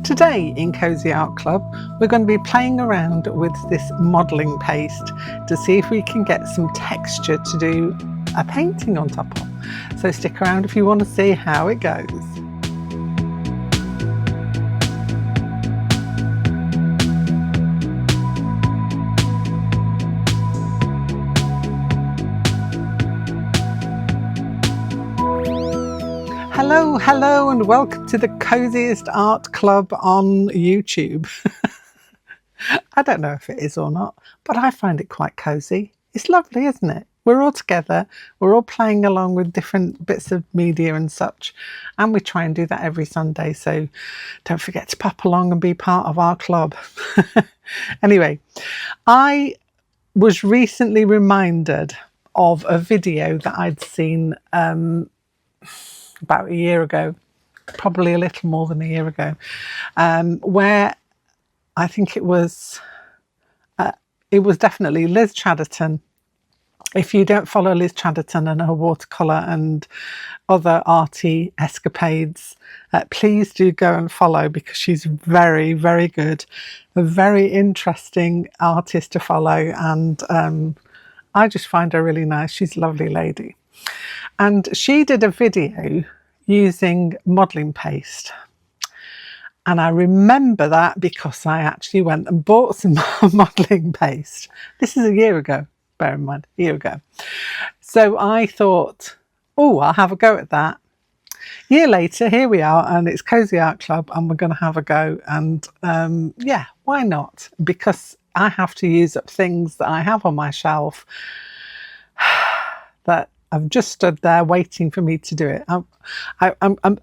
Today in Cosy Art Club, we're going to be playing around with this modelling paste to see if we can get some texture to do a painting on top of. So stick around if you want to see how it goes. Hello and welcome to the Coziest Art Club on YouTube. I don't know if it is or not, but I find it quite cosy. It's lovely, isn't it? We're all together, we're all playing along with different bits of media and such, and we try and do that every Sunday, so don't forget to pop along and be part of our club. Anyway, I was recently reminded of a video that I'd seen about a year ago, probably a little more than a year ago, where I think it was definitely Liz Chaderton. If you don't follow Liz Chaderton and her watercolour and other arty escapades, please do go and follow, because she's very, very good, a very interesting artist to follow, and I just find her really nice. She's a lovely lady. And she did a video using modelling paste. And I remember that because I actually went and bought some modelling paste. This is a year ago, bear in mind, a year ago. So I thought, oh, I'll have a go at that. A year later, here we are, and it's Cosy Art Club, and we're going to have a go. And yeah, why not? Because I have to use up things that I have on my shelf that I've just stood there waiting for me to do it. I'm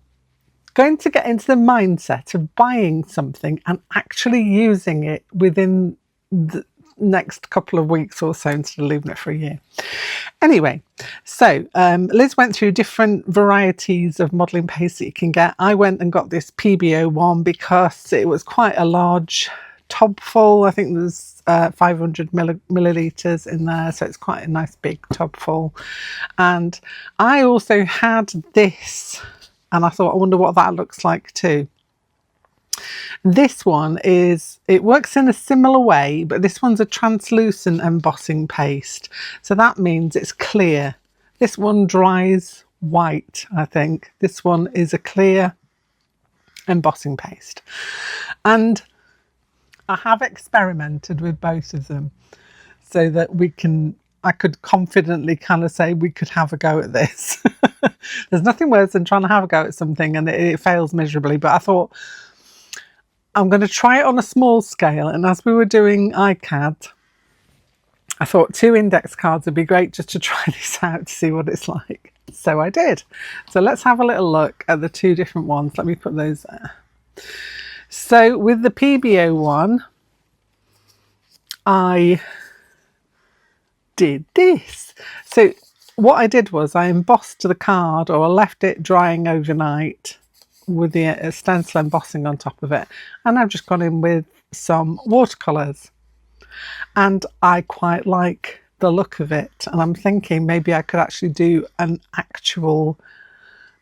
going to get into the mindset of buying something and actually using it within the next couple of weeks or so, instead of leaving it for a year. Anyway, so Liz went through different varieties of modelling paste that you can get. I went and got this PBO one because it was quite a large tub full. I think there's 500 millilitres in there, so it's quite a nice big tub full. And I also had this, and I thought, I wonder what that looks like too. This one it works in a similar way, but this one's a translucent embossing paste, so that means it's clear. This one dries white, I think. This one is a clear embossing paste, and I have experimented with both of them so that I could confidently kind of say we could have a go at this. There's nothing worse than trying to have a go at something and it fails miserably, but I thought I'm going to try it on a small scale. And as we were doing iCAD, I thought 2 index cards would be great just to try this out to see what it's like. So I did. So let's have a little look at the 2 different ones. Let me put those there. So with the PBO one, I did this. So what I did was I embossed the card, or I left it drying overnight with the stencil embossing on top of it. And I've just gone in with some watercolours. And I quite like the look of it. And I'm thinking maybe I could actually do an actual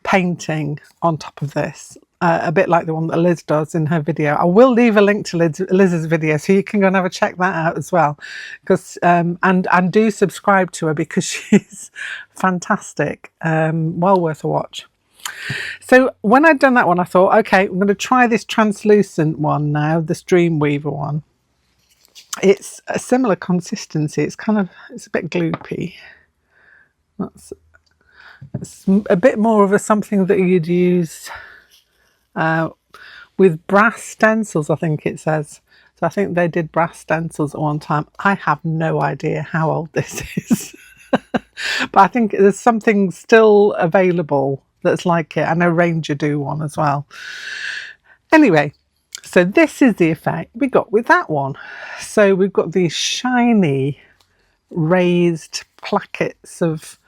painting on top of this. A bit like the one that Liz does in her video. I will leave a link to Liz's video, so you can go and have a check that out as well. Because and do subscribe to her, because she's fantastic. Well worth a watch. So when I'd done that one, I thought, okay, I'm going to try this translucent one now, this Dreamweaver one. It's a similar consistency. It's a bit gloopy. It's a bit more of something that you'd use with brass stencils, I think it says. So I think they did brass stencils at one time. I have no idea how old this is. But I think there's something still available that's like it. I know Ranger do one as well. Anyway, so this is the effect we got with that one. So we've got these shiny raised plackets of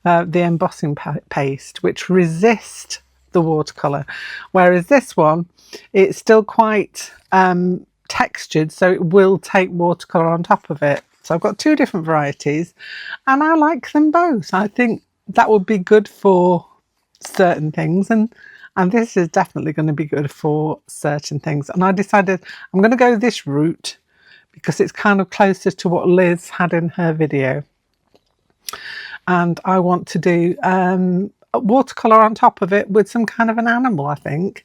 the embossing paste, which resist the watercolour, whereas this one, it's still quite textured, so it will take watercolour on top of it. So I've got 2 different varieties and I like them both. I think that would be good for certain things, and And this is definitely going to be good for certain things. And I decided I'm going to go this route because it's kind of closer to what Liz had in her video. And I want to do a watercolour on top of it with some kind of an animal, I think.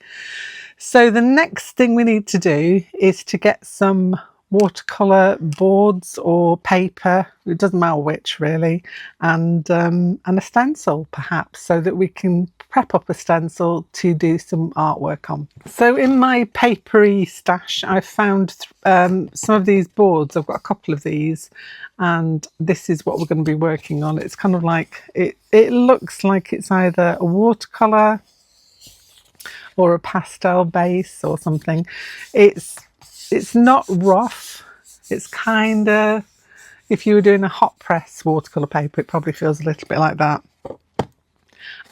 So the next thing we need to do is to get some watercolour boards or paper, it doesn't matter which really, and a stencil perhaps, so that we can prep up a stencil to do some artwork on. So in my papery stash I found some of these boards. I've got a couple of these, and this is what we're going to be working on. It's kind of like, it looks like it's either a watercolour or a pastel base or something. It's not rough. It's kind of, if you were doing a hot press watercolour paper, it probably feels a little bit like that.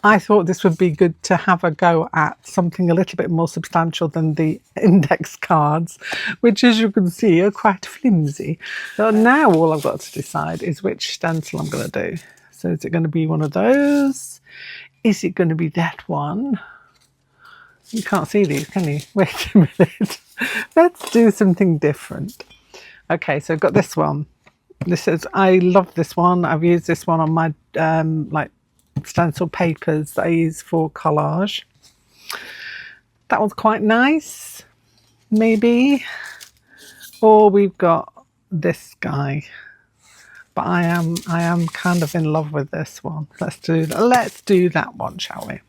I thought this would be good to have a go at something a little bit more substantial than the index cards, which as you can see are quite flimsy. So now all I've got to decide is which stencil I'm going to do. So is it going to be one of those? Is it going to be that one? You can't see these, can you? Wait a minute. Let's do something different. Okay, so I've got this one. This is, I love this one. I've used this one on my like stencil papers that I use for collage. That one's quite nice, maybe. Or we've got this guy. But I am kind of in love with this one. Let's do that one, shall we?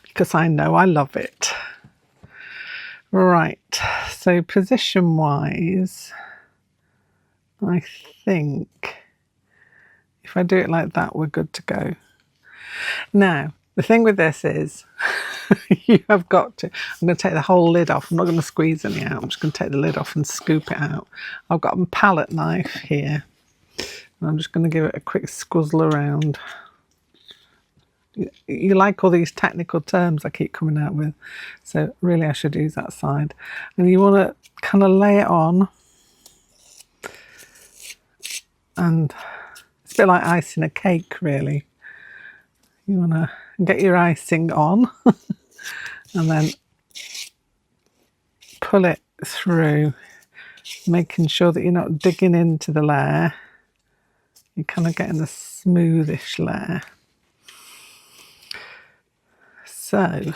Because I know I love it. Right, so position wise, I think if I do it like that, we're good to go. Now, the thing with this is, you have got to, I'm going to take the whole lid off. I'm not going to squeeze any out. I'm just going to take the lid off and scoop it out. I've got a palette knife here, and I'm just going to give it a quick squizzle around. You like all these technical terms I keep coming out with, so really I should use that side. And you want to kind of lay it on, and it's a bit like icing a cake really. You want to get your icing on and then pull it through, making sure that you're not digging into the layer. You're kind of getting a smoothish layer. So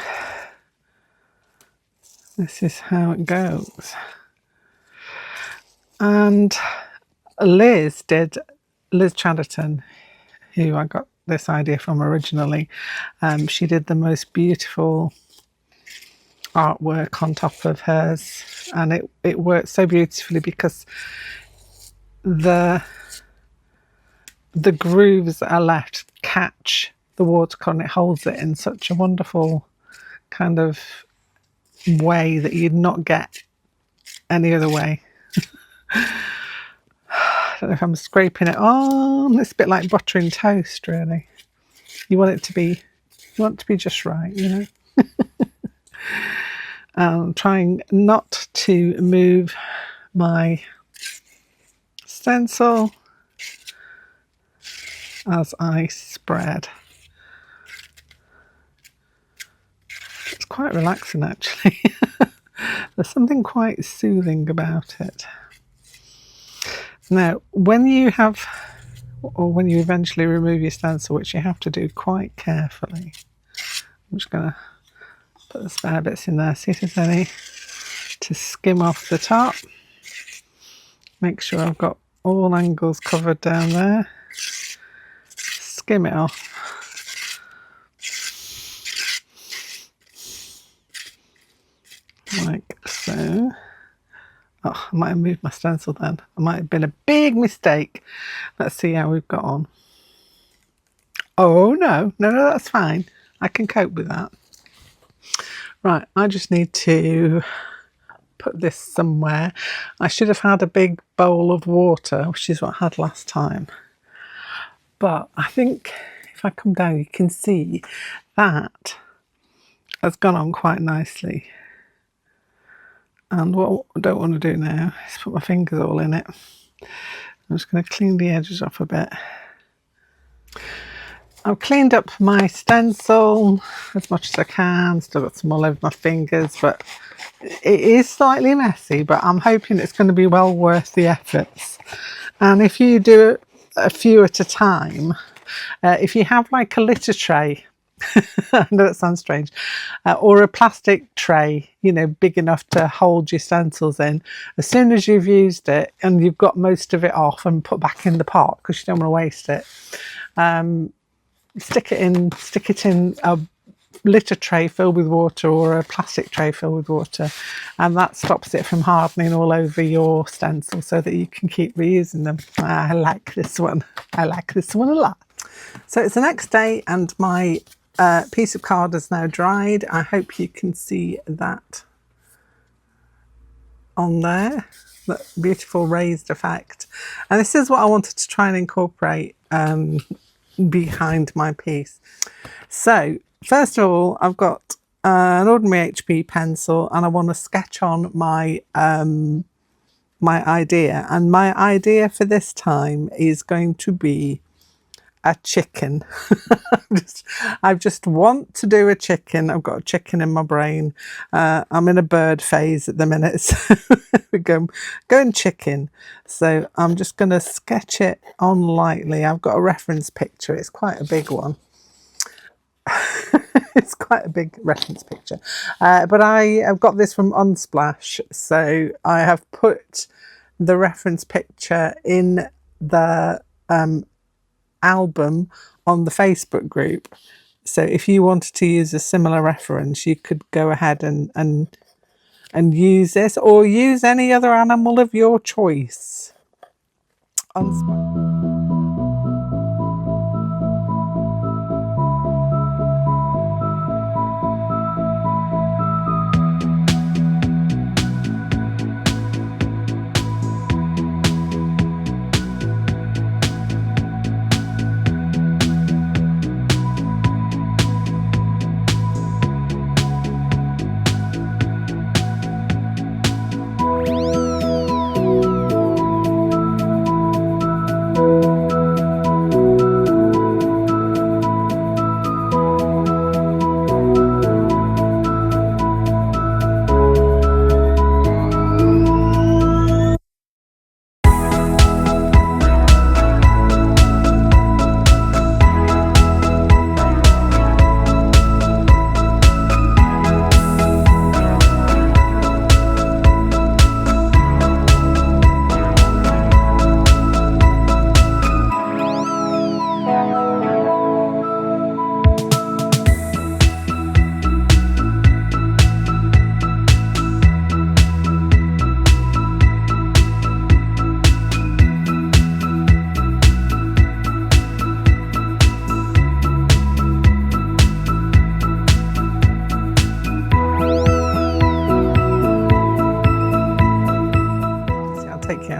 this is how it goes. And Liz Chaderton, who I got this idea from originally, she did the most beautiful artwork on top of hers, and it worked so beautifully because the grooves that are left catch the watercolour, and it holds it in such a wonderful kind of way that you'd not get any other way. I don't know if I'm scraping it on. It's a bit like buttering toast, really. You want it to be just right, you know. I'm trying not to move my stencil as I spread. It's quite relaxing actually. There's something quite soothing about it. Now, when you have, or when you eventually remove your stencil, which you have to do quite carefully, I'm just going to put the spare bits in there, see if there's any to skim off the top. Make sure I've got all angles covered down there. Skim it off. Like so. Oh, I might have moved my stencil then. It might have been a big mistake. Let's see how we've got on. Oh no, that's fine. I can cope with that. Right, I just need to put this somewhere. I should have had a big bowl of water, which is what I had last time. But I think if I come down, you can see that has gone on quite nicely. And what I don't want to do now is put my fingers all in it. I'm just going to clean the edges off a bit. I've cleaned up my stencil as much as I can. Still got some all over my fingers, but it is slightly messy, but I'm hoping it's going to be well worth the efforts. And if you do a few at a time, if you have like a litter tray, I know that sounds strange, or a plastic tray, you know, big enough to hold your stencils in, as soon as you've used it and you've got most of it off and put back in the pot because you don't want to waste it, stick it in a litter tray filled with water or a plastic tray filled with water, and that stops it from hardening all over your stencil so that you can keep reusing them. I like this one. I like this one a lot. So it's the next day and my piece of card is now dried. I hope you can see that on there, that beautiful raised effect. And this is what I wanted to try and incorporate behind my piece. So first of all, I've got an ordinary HB pencil and I want to sketch on my my idea. And my idea for this time is going to be a chicken. I just want to do a chicken. I've got a chicken in my brain. I'm in a bird phase at the minute, so we're going chicken. So I'm just going to sketch it on lightly. I've got a reference picture. It's quite a big one. It's quite a big reference picture, but I've got this from Unsplash, so I have put the reference picture in the album on the Facebook group. So if you wanted to use a similar reference, you could go ahead and use this, or use any other animal of your choice.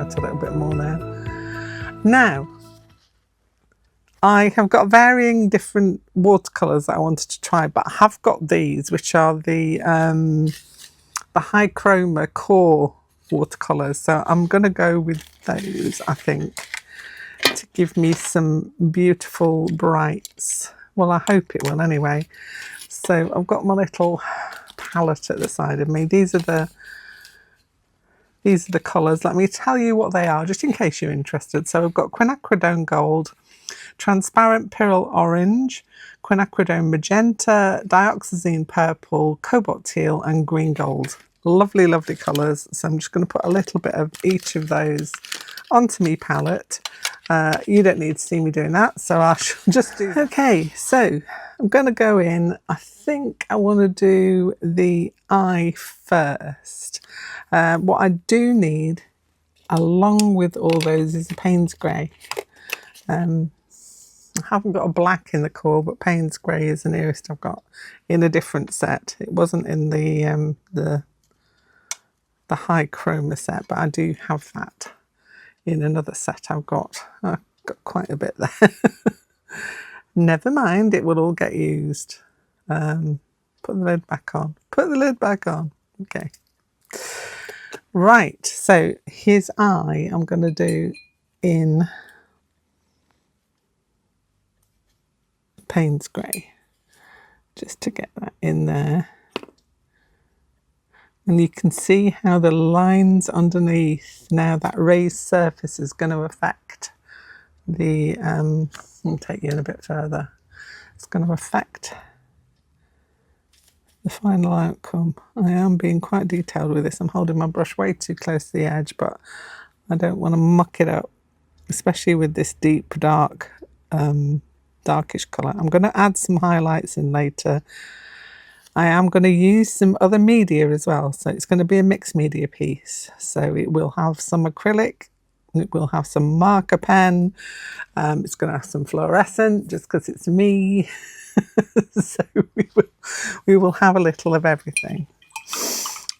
A little bit more now. I have got varying different watercolours that I wanted to try, but I have got these, which are the high chroma core watercolours. So I'm going to go with those, I think, to give me some beautiful brights. Well, I hope it will anyway. So I've got my little palette at the side of me. These are the colours. Let me tell you what they are, just in case you're interested. So we've got quinacridone gold, transparent pyrrole orange, quinacridone magenta, dioxazine purple, cobalt teal and green gold. Lovely, lovely colours. So I'm just going to put a little bit of each of those onto me palette. You don't need to see me doing that, so I shall just do that. Okay, so I'm going to go in. I think I want to do the eye first. What I do need, along with all those, is a Payne's grey. I haven't got a black in the core, but Payne's grey is the nearest I've got in a different set. It wasn't in the high chroma set, but I do have that in another set I've got. I've got quite a bit there. Never mind, it will all get used. Put the lid back on. Put the lid back on. Okay. Right, so his eye I'm going to do in Payne's grey, just to get that in there. And you can see how the lines underneath, now that raised surface is going to affect the, I'll take you in a bit further. It's going to affect the final outcome. I am being quite detailed with this. I'm holding my brush way too close to the edge, but I don't want to muck it up, especially with this deep, dark, darkish colour. I'm going to add some highlights in later. I am going to use some other media as well, so it's going to be a mixed media piece. So it will have some acrylic, it will have some marker pen, it's going to have some fluorescent just because it's me. So we will have a little of everything.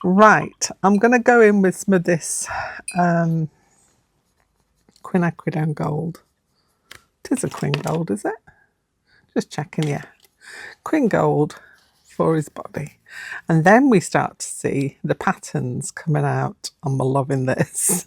Right, I'm going to go in with some of this quinacridone gold. It is a quin gold, is it? Just checking, yeah. Quin gold for his body. And then we start to see the patterns coming out. I'm loving this.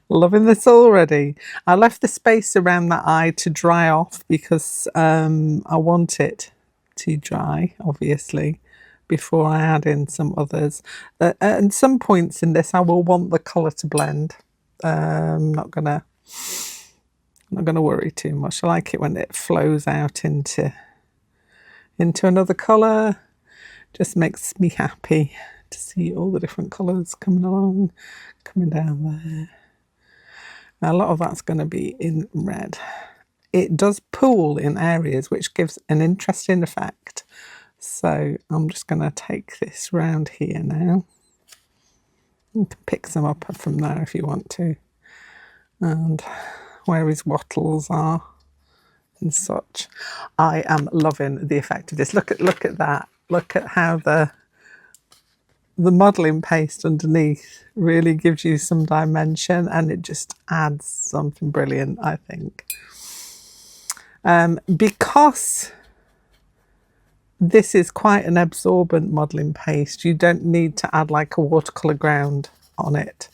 Loving this already. I left the space around that eye to dry off because I want it to dry, obviously, before I add in some others. At some points in this, I will want the colour to blend. I'm not gonna worry too much. I like it when it flows out into another colour. Just makes me happy to see all the different colours coming along, coming down there. Now, a lot of that's going to be in red. It does pool in areas, which gives an interesting effect. So I'm just going to take this round here now. You can pick some up from there if you want to. And where his wattles are and such. I am loving the effect of this. Look at that. Look at how the modelling paste underneath really gives you some dimension, and it just adds something brilliant, I think. Because this is quite an absorbent modelling paste, you don't need to add like a watercolour ground on it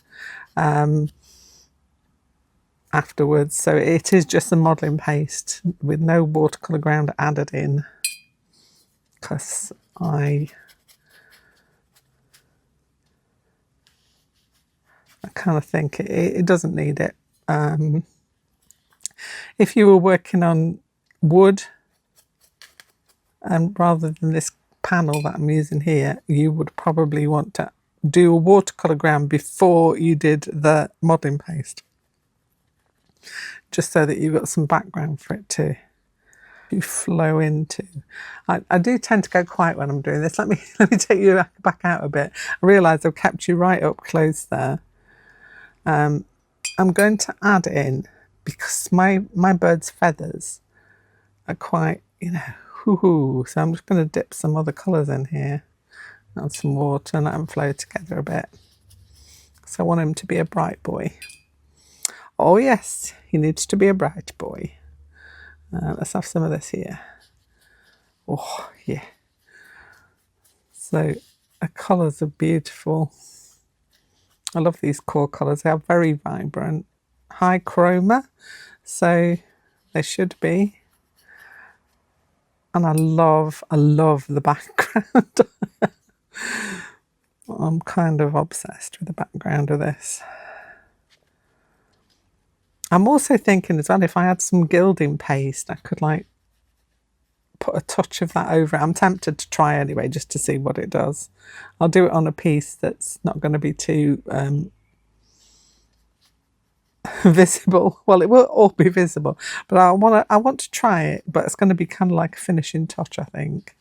afterwards. So it is just a modelling paste with no watercolour ground added in, because I kind of think it doesn't need it. If you were working on wood, and rather than this panel that I'm using here, you would probably want to do a watercolour ground before you did the modelling paste, just so that you've got some background for it to flow into. I do tend to go quiet when I'm doing this. Let me take you back out a bit. I realise I've kept you right up close there. I'm going to add in, because my bird's feathers are quite, you know, hoo-hoo. So I'm just going to dip some other colours in here, add some water and let them flow together a bit. So I want him to be a bright boy. Oh yes, he needs to be a bright boy. Let's have some of this here. Oh yeah. So the colours are beautiful. I love these core colours. They are very vibrant, high chroma, so they should be. And I love the background. I'm kind of obsessed with the background of this. I'm also thinking as well, if I had some gilding paste, I could like put a touch of that over it. I'm tempted to try anyway, just to see what it does. I'll do it on a piece that's not going to be too visible. Well, it will all be visible, but I want to try it, but it's going to be kind of like a finishing touch, I think.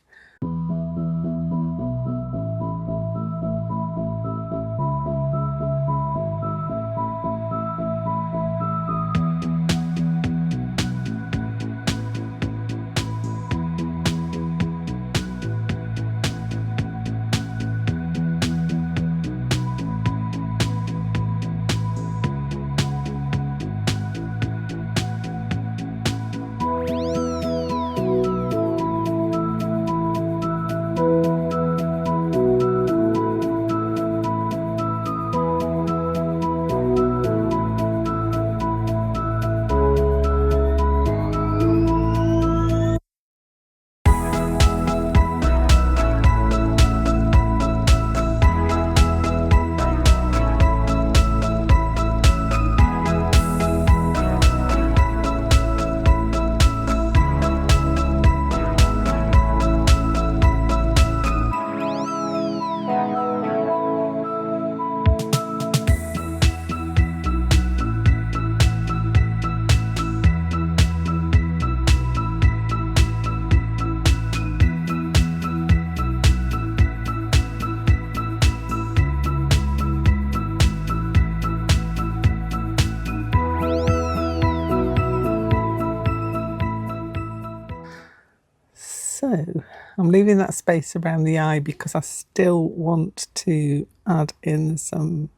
I'm leaving that space around the eye because I still want to add in some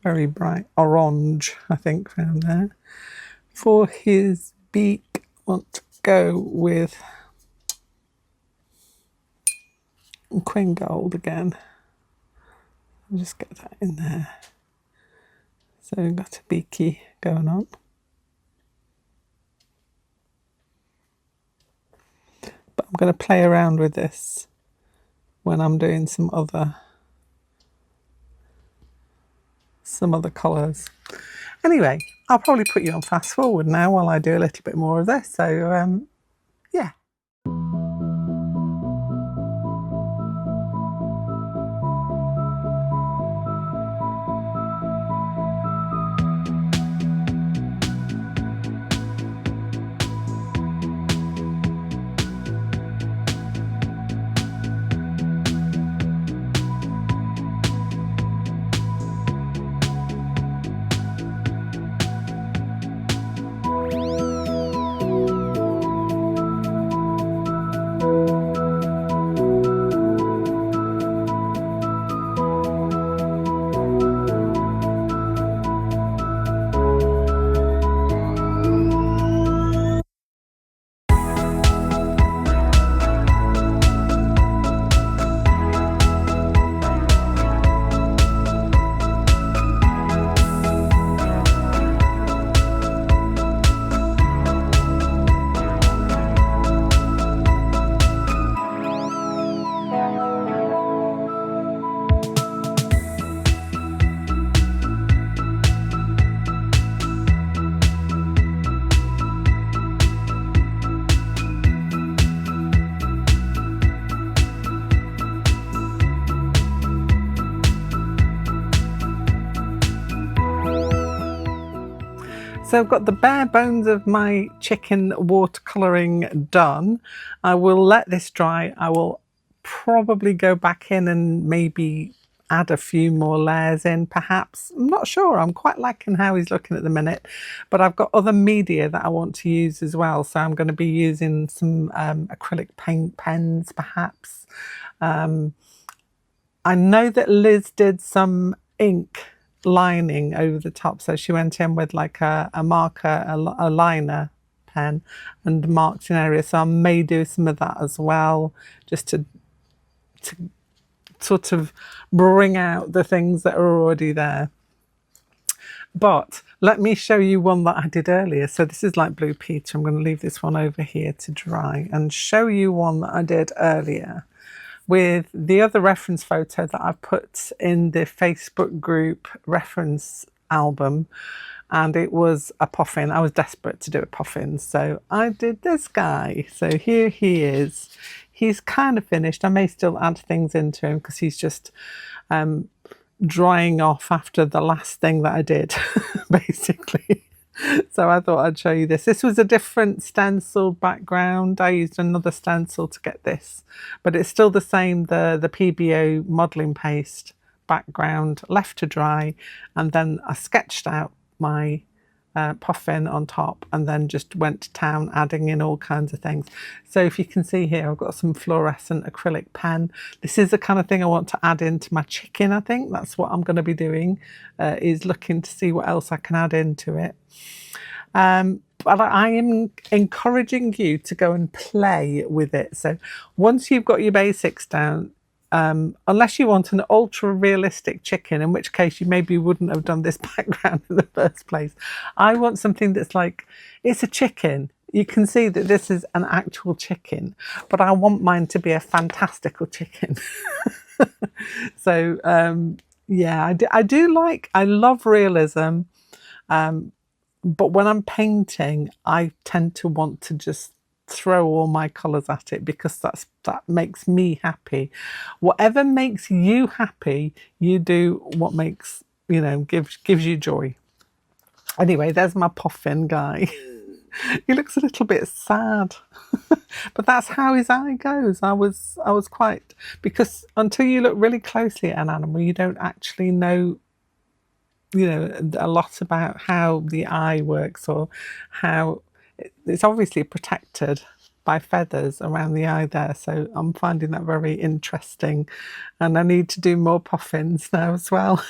very bright orange, I think, around there. For his beak, I want to go with Queen Gold again. I'll just get that in there. So we've got a beaky going on. But I'm going to play around with this when I'm doing some other colours. Anyway, I'll probably put you on fast forward now while I do a little bit more of this. So yeah. So I've got the bare bones of my chicken watercolouring done. I will let this dry. I will probably go back in and maybe add a few more layers in, perhaps. I'm not sure. I'm quite liking how he's looking at the minute, but I've got other media that I want to use as well. So I'm going to be using some acrylic paint pens, perhaps. I know that Liz did some ink lining over the top, so she went in with like a marker, a liner pen, and marked an area. So I may do some of that as well, just to sort of bring out the things that are already there. But let me show you one that I did earlier. So this is like Blue Peter. I'm going to leave this one over here to dry and show you one that I did earlier with the other reference photo that I put in the Facebook group reference album, and it was a puffin. I was desperate to do a puffin, so I did this guy. So here he is. He's kind of finished. I may still add things into him because he's just drying off after the last thing that I did, basically. So I thought I'd show you this. This was a different stenciled background. I used another stencil to get this, but it's still the same, the PBO modelling paste background, left to dry, and then I sketched out my puffin on top and then just went to town adding in all kinds of things. So if you can see here, I've got some fluorescent acrylic pen. This is the kind of thing I want to add into my chicken. I think that's what I'm going to be doing, is looking to see what else I can add into it. But I am encouraging you to go and play with it. So once you've got your basics down, unless you want an ultra realistic chicken, in which case you maybe wouldn't have done this background in the first place. I want something that's like, it's a chicken. You can see that this is an actual chicken, but I want mine to be a fantastical chicken. So yeah, I love realism. But when I'm painting, I tend to want to just throw all my colours at it because that makes me happy. Whatever makes you happy, you do what makes, gives you joy. Anyway, there's my puffin guy. He looks a little bit sad, but that's how his eye goes. I was quite, because until you look really closely at an animal, you don't actually know a lot about how the eye works or how it's obviously protected by feathers around the eye there, so I'm finding that very interesting, and I need to do more puffins now as well.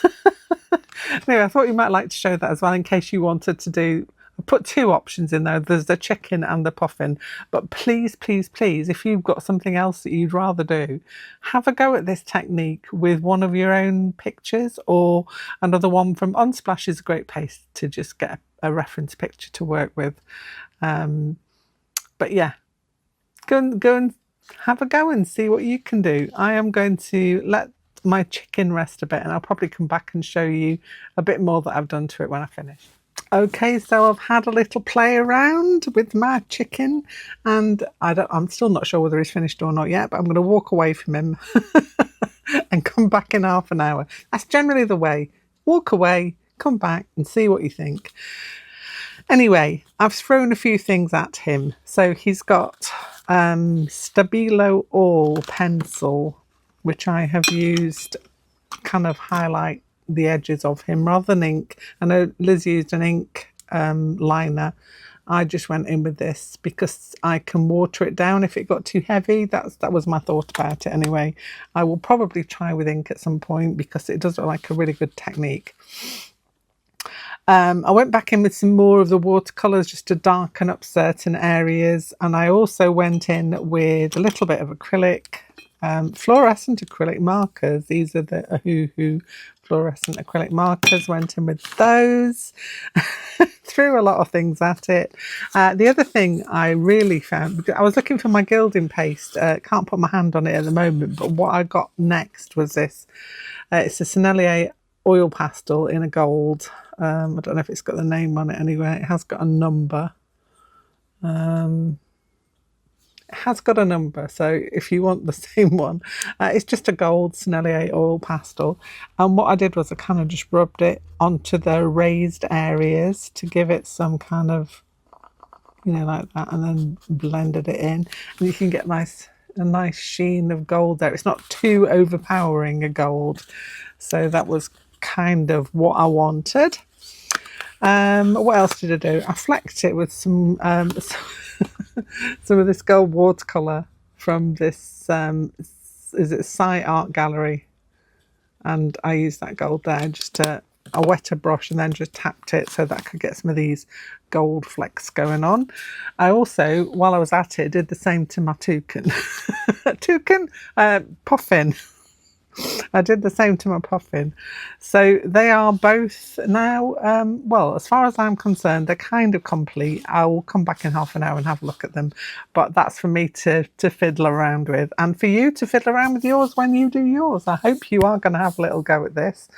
Anyway, I thought you might like to show that as well in case you wanted to do. I put two options in there. There's the chicken and the puffin, but please, please, please, if you've got something else that you'd rather do, have a go at this technique with one of your own pictures, or another one from Unsplash is a great place to just get a reference picture to work with. But yeah, go and have a go and see what you can do. I am going to let my chicken rest a bit, and I'll probably come back and show you a bit more that I've done to it when I finish. Okay, so I've had a little play around with my chicken, and I'm still not sure whether he's finished or not yet, but I'm going to walk away from him and come back in half an hour. That's generally the way. Walk away, come back and see what you think. Anyway, I've thrown a few things at him. So he's got Stabilo All pencil, which I have used kind of highlight the edges of him rather than ink. I know Liz used an ink liner. I just went in with this because I can water it down if it got too heavy. That was my thought about it anyway. I will probably try with ink at some point because it does look like a really good technique. I went back in with some more of the watercolours just to darken up certain areas, and I also went in with a little bit of acrylic, fluorescent acrylic markers. These are the Ohuhu fluorescent acrylic markers. Went in with those. Threw a lot of things at it. The other thing I really found, I was looking for my gilding paste. Can't put my hand on it at the moment, but what I got next was this. It's a Sennelier oil pastel in a gold. I don't know if it's got the name on it anyway. It has got a number. It has got a number, so if you want the same one, it's just a gold Sennelier oil pastel. And what I did was I kind of just rubbed it onto the raised areas to give it some kind of, you know, like that, and then blended it in. And you can get a nice sheen of gold there. It's not too overpowering a gold. So that was kind of what I wanted. What else did I do? I flecked it with some some of this gold watercolour from this is it Psy Art Gallery, and I used that gold there just to, I wet a brush and then just tapped it so that I could get some of these gold flecks going on. I also, while I was at it, did the same to my toucan. Puffin. I did the same to my puffin. So they are both now, well, as far as I'm concerned, they're kind of complete. I will come back in half an hour and have a look at them. But that's for me to fiddle around with, and for you to fiddle around with yours when you do yours. I hope you are going to have a little go at this.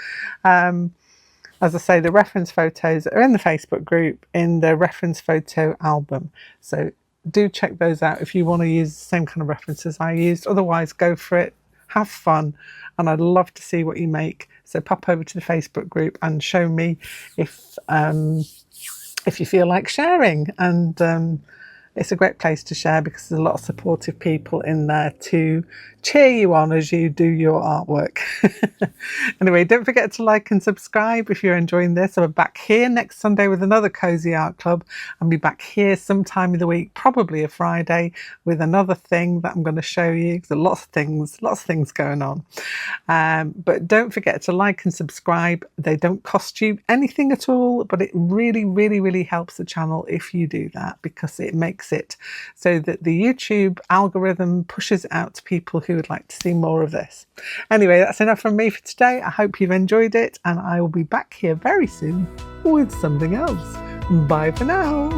As I say, the reference photos are in the Facebook group in the reference photo album. So do check those out if you want to use the same kind of references I used. Otherwise, go for it. Have fun, and I'd love to see what you make. So pop over to the Facebook group and show me if you feel like sharing. And it's a great place to share because there's a lot of supportive people in there to cheer you on as you do your artwork. Anyway, don't forget to like and subscribe if you're enjoying this. I'm back here next Sunday with another Cozy Art Club. I'll be back here sometime in the week, probably a Friday, with another thing that I'm going to show you. There's lots of things going on. But don't forget to like and subscribe. They don't cost you anything at all, but it really, really, really helps the channel if you do that, because it makes it so that the YouTube algorithm pushes it out to people who would like to see more of this. Anyway, that's enough from me for today. I hope you've enjoyed it, and I will be back here very soon with something else. Bye for now.